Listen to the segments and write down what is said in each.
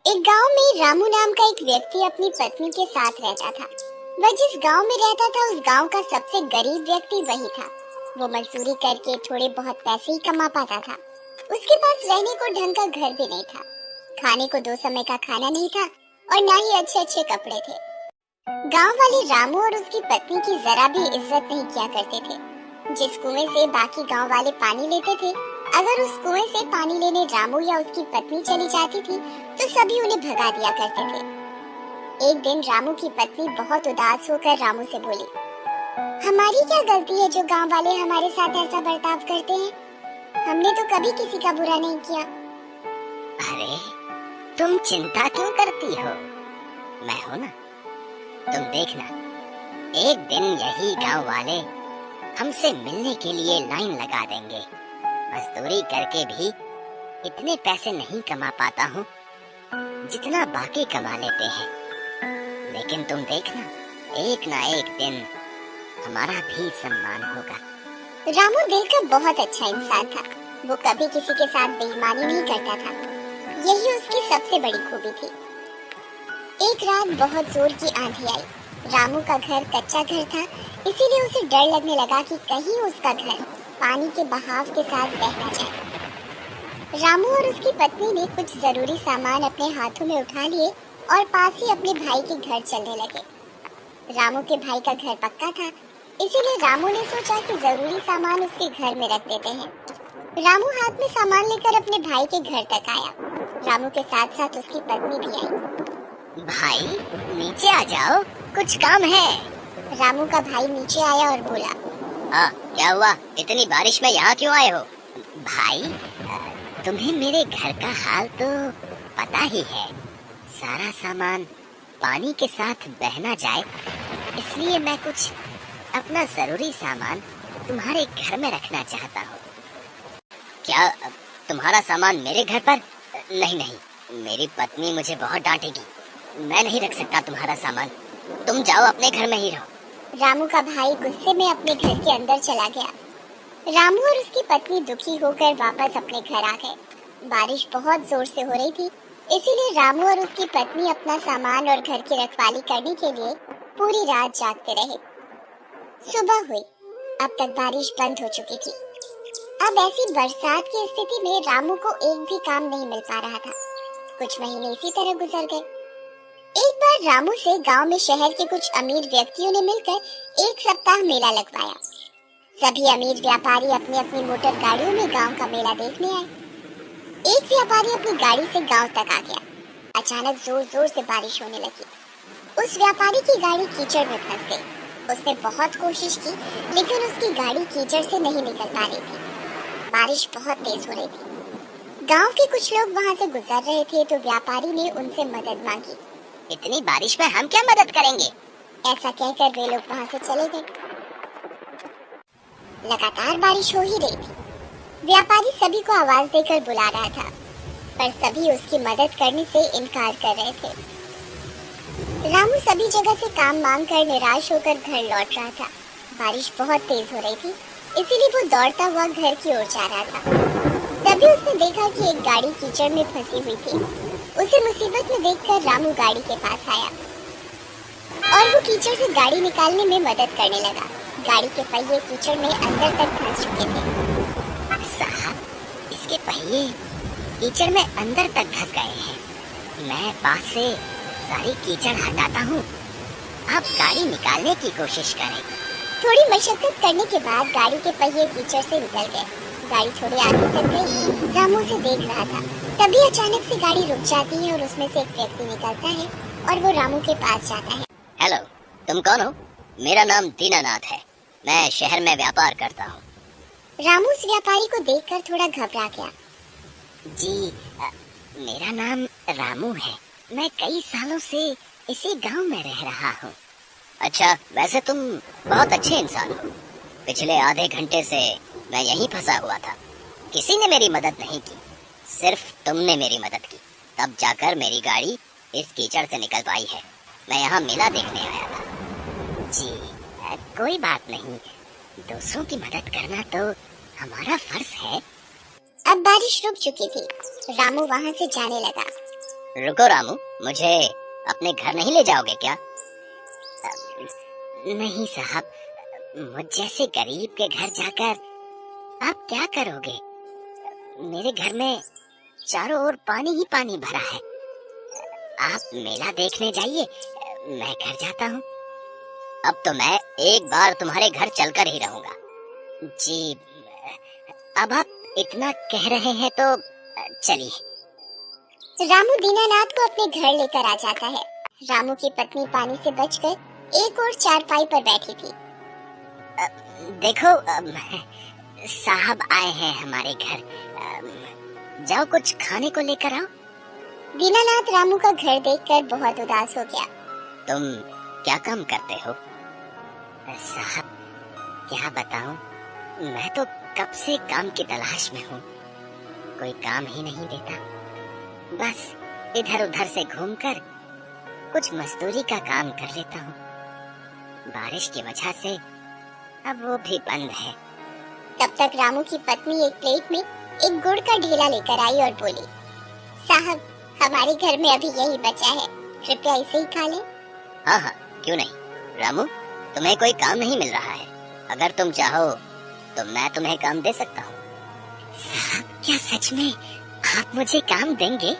एक गांव में रामू नाम का एक व्यक्ति अपनी पत्नी के साथ रहता था। वह जिस गांव में रहता था उस गांव का सबसे गरीब व्यक्ति वही था। वो मजदूरी करके थोड़े बहुत पैसे ही कमा पाता था। उसके पास रहने को ढंग का घर भी नहीं था, खाने को 2 समय का खाना नहीं था और ना ही अच्छे अच्छे कपड़े थे। गांव वाले रामू और उसकी पत्नी की जरा भी इज्जत नहीं किया करते थे। जिस कुएं से बाकी गांव वाले पानी लेते थे, अगर उस कुएं से पानी लेने रामू या उसकी पत्नी चली जाती थी तो सभी उन्हें भगा दिया करते थे। एक दिन रामू की पत्नी बहुत उदास होकर रामू से बोली, हमारी क्या गलती है जो गांव वाले हमारे साथ ऐसा बर्ताव करते हैं? हमने तो कभी किसी का बुरा नहीं किया। अरे तुम चिंता क्यों करती हो? मैं हूं ना। तुम देखना, एक दिन यही गांव वाले हमसे मिलने के लिए लाइन लगा देंगे। मजदूरी करके भी इतने पैसे नहीं कमा पाता हूँ जितना बाकी कमा लेते हैं, लेकिन तुम देखना, एक ना एक दिन हमारा भी सम्मान होगा। रामू दिल का बहुत अच्छा इंसान था। वो कभी किसी के साथ बेईमानी नहीं करता था। यही उसकी सबसे बड़ी खूबी थी। एक रात बहुत जोर की आंधी आई। रामू का घर कच्चा घर था, इसीलिए उसे डर लगने लगा कि कहीं उसका घर पानी के बहाव के साथ बह न जाए। रामू और उसकी पत्नी ने कुछ जरूरी सामान अपने हाथों में उठा लिए और पास ही अपने भाई के घर चलने लगे। रामू के भाई का घर पक्का था, इसीलिए रामू ने सोचा कि जरूरी सामान उसके घर में रख देते हैं। रामू हाथ में सामान लेकर अपने भाई के घर तक आया। रामू के साथ साथ उसकी पत्नी भी आई। भाई नीचे आ जाओ, कुछ काम है। रामू का भाई नीचे आया और बोला, क्या हुआ? इतनी बारिश में यहाँ क्यों आए हो? भाई तुम्हें मेरे घर का हाल तो पता ही है। सारा सामान पानी के साथ बह ना जाए, इसलिए मैं कुछ अपना जरूरी सामान तुम्हारे घर में रखना चाहता हूँ। क्या तुम्हारा सामान मेरे घर पर? नहीं नहीं, मेरी पत्नी मुझे बहुत डांटेगी। मैं नहीं रख सकता तुम्हारा सामान। तुम जाओ, अपने घर में ही रहो। रामू का भाई गुस्से में अपने घर के अंदर चला गया। रामू और उसकी पत्नी दुखी होकर वापस अपने घर आ गए। बारिश बहुत जोर से हो रही थी, इसीलिए रामू और उसकी पत्नी अपना सामान और घर की रखवाली करने के लिए पूरी रात जागते रहे। सुबह हुई। अब तक बारिश बंद हो चुकी थी। अब ऐसी बरसात की स्थिति में रामू को एक भी काम नहीं मिल पा रहा था। कुछ महीने इसी तरह गुजर गए। एक बार रामू से गांव में शहर के कुछ अमीर व्यक्तियों ने मिलकर 1 सप्ताह मेला लगवाया। सभी अमीर व्यापारी अपनी अपनी मोटर गाड़ियों में गांव का मेला देखने आए। एक व्यापारी अपनी गाड़ी से गांव तक आ गया। अचानक जोर जोर से बारिश होने लगी। उस व्यापारी की गाड़ी कीचड़ में फंस गई। उसने बहुत कोशिश की, लेकिन उसकी गाड़ी कीचड़ से नहीं निकल पा रही थी। बारिश बहुत तेज हो रही थी। गांव के कुछ लोग वहां से गुजर रहे थे तो व्यापारी ने उनसे मदद मांगी। इतनी बारिश में हम क्या मदद करेंगे? ऐसा कहकर वे लोग वहां से चले गए। लगातार बारिश हो ही रही थी। व्यापारी सभी को आवाज देकर बुला रहा था, पर सभी उसकी मदद करने से इनकार कर रहे थे। रामू सभी जगह से काम मांग कर निराश होकर घर लौट रहा था। बारिश बहुत तेज हो रही थी, इसीलिए वो दौड़ता हुआ घर की ओर जा रहा था। तभी उसने देखा कि एक गाड़ी कीचड़ में फंसी हुई थी। उसे मुसीबत में देखकर रामू गाड़ी के पास आया और वो कीचड़ से गाड़ी निकालने में मदद करने लगा। गाड़ी के पहिए कीचड़ में अंदर तक फंस चुके थे। साहब, इसके पहिए कीचड़ में अंदर तक धंस गए हैं। मैं पास से सारी कीचड़ हटाता हूँ, आप गाड़ी निकालने की कोशिश करें। थोड़ी मशक्कत करने के बाद गाड़ी के पहिए कीचड़ से निकल गए। गाड़ी थोड़ी आगे तक गई। रामू से देख रहा था। तभी अचानक से गाड़ी रुक जाती है और उसमें से एक व्यक्ति निकलता है और वो रामू के पास जाता है। हेलो, तुम कौन हो? मेरा नाम दीनानाथ है, मैं शहर में व्यापार करता हूँ। रामू उस व्यापारी को देखकर थोड़ा घबरा गया। जी, मेरा नाम रामू है। मैं कई सालों से इसी गांव में रह रहा हूँ। अच्छा, वैसे तुम बहुत अच्छे इंसान हो। पिछले आधे घंटे से मैं यहीं फंसा हुआ था। किसी ने मेरी मदद नहीं की, सिर्फ तुमने मेरी मदद की। तब जाकर मेरी गाड़ी इस कीचड़ से निकल पाई है। मैं यहाँ मेला देखने आया था। जी, कोई बात नहीं। दूसरों की मदद करना तो हमारा फर्ज है। अब बारिश रुक चुकी थी। रामू वहाँ से जाने लगा। रुको रामू, मुझे अपने घर नहीं ले जाओगे क्या? नहीं साहब, मुझ जैसे गरीब के घर जाकर आप क्या करोगे? मेरे घर में चारों ओर पानी ही पानी भरा है। आप मेला देखने जाइए, मैं घर जाता हूँ। अब तो मैं एक बार तुम्हारे घर चलकर ही रहूंगा। जी, अब आप इतना कह रहे हैं तो चलिए। रामू दीनानाथ को अपने घर लेकर आ जाता है। रामू की पत्नी पानी से बचकर एक और चारपाई पर बैठी थी। देखो, साहब आए हैं हमारे घर, जाओ कुछ खाने को लेकर आओ। दीनानाथ रामू का घर देखकर बहुत उदास हो गया। तुम क्या काम करते हो? साहब क्या बताऊं, मैं तो कब से काम की तलाश में हूँ, कोई काम ही नहीं देता। बस इधर उधर से घूमकर कुछ मजदूरी का काम कर लेता हूँ। बारिश की वजह से अब वो भी बंद है। तब तक रामू की पत्नी एक प्लेट में एक गुड़ का ढेला लेकर आई और बोली, साहब हमारे घर में अभी यही बचा है, कृपया इसे ही खा लें। हाँ हाँ, क्यों नहीं। रामू, तुम्हें कोई काम नहीं मिल रहा है, अगर तुम चाहो तो मैं तुम्हें काम दे सकता हूँ। साहब क्या सच में आप मुझे काम देंगे?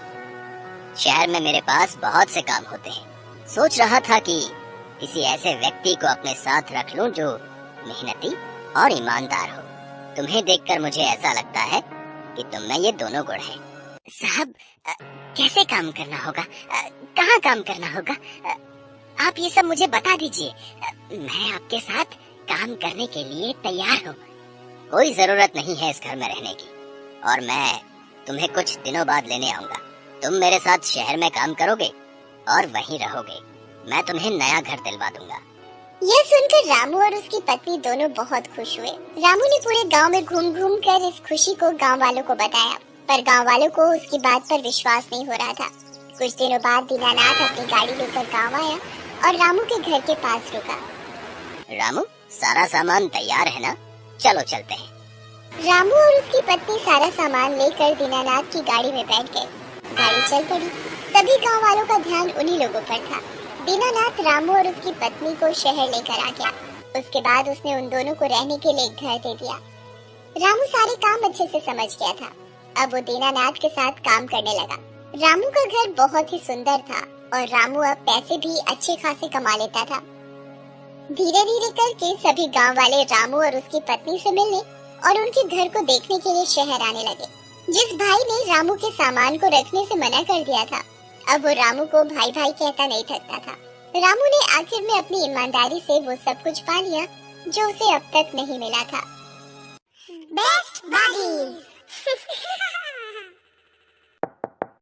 शहर में मेरे पास बहुत से काम होते हैं, सोच रहा था कि किसी ऐसे व्यक्ति को अपने साथ रख लूं जो मेहनती और ईमानदार हो। तुम्हें देखकर मुझे ऐसा लगता है कि तुम में ये दोनों गुण हैं। साहब कैसे काम करना होगा, कहाँ काम करना होगा, आप ये सब मुझे बता दीजिए, मैं आपके साथ काम करने के लिए तैयार हूँ। कोई जरूरत नहीं है इस घर में रहने की, और मैं तुम्हें कुछ दिनों बाद लेने आऊंगा। तुम मेरे साथ शहर में काम करोगे और वहीं रहोगे। मैं तुम्हें नया घर दिलवा दूंगा। यह सुनकर रामू और उसकी पत्नी दोनों बहुत खुश हुए। रामू ने पूरे गांव में घूम घूम कर इस खुशी को गांव वालों को बताया, पर गांव वालों को उसकी बात पर विश्वास नहीं हो रहा था। कुछ दिनों बाद दीनानाथ अपनी गाड़ी लेकर गांव आया और रामू के घर के पास रुका। रामू, सारा सामान तैयार है ना? चलो चलते हैं। रामू और उसकी पत्नी सारा सामान लेकर दीनानाथ की गाड़ी में बैठ गए। गाड़ी चल पड़ी। सभी गांव वालों का ध्यान उन्हीं लोगों पर था। दीनानाथ रामू और उसकी पत्नी को शहर लेकर आ गया। उसके बाद उसने उन दोनों को रहने के लिए एक घर दे दिया। रामू सारे काम अच्छे से समझ गया था। अब वो दीनानाथ के साथ काम करने लगा। रामू का घर बहुत ही सुंदर था और रामू अब पैसे भी अच्छे खासे कमा लेता था। धीरे धीरे करके सभी गांव वाले रामू और उसकी पत्नी से मिलने और उनके घर को देखने के लिए शहर आने लगे। जिस भाई ने रामू के सामान को रखने से मना कर दिया था, अब वो रामू को भाई भाई कहता नहीं थकता था। रामू ने आखिर में अपनी ईमानदारी से वो सब कुछ पा लिया जो उसे अब तक नहीं मिला था।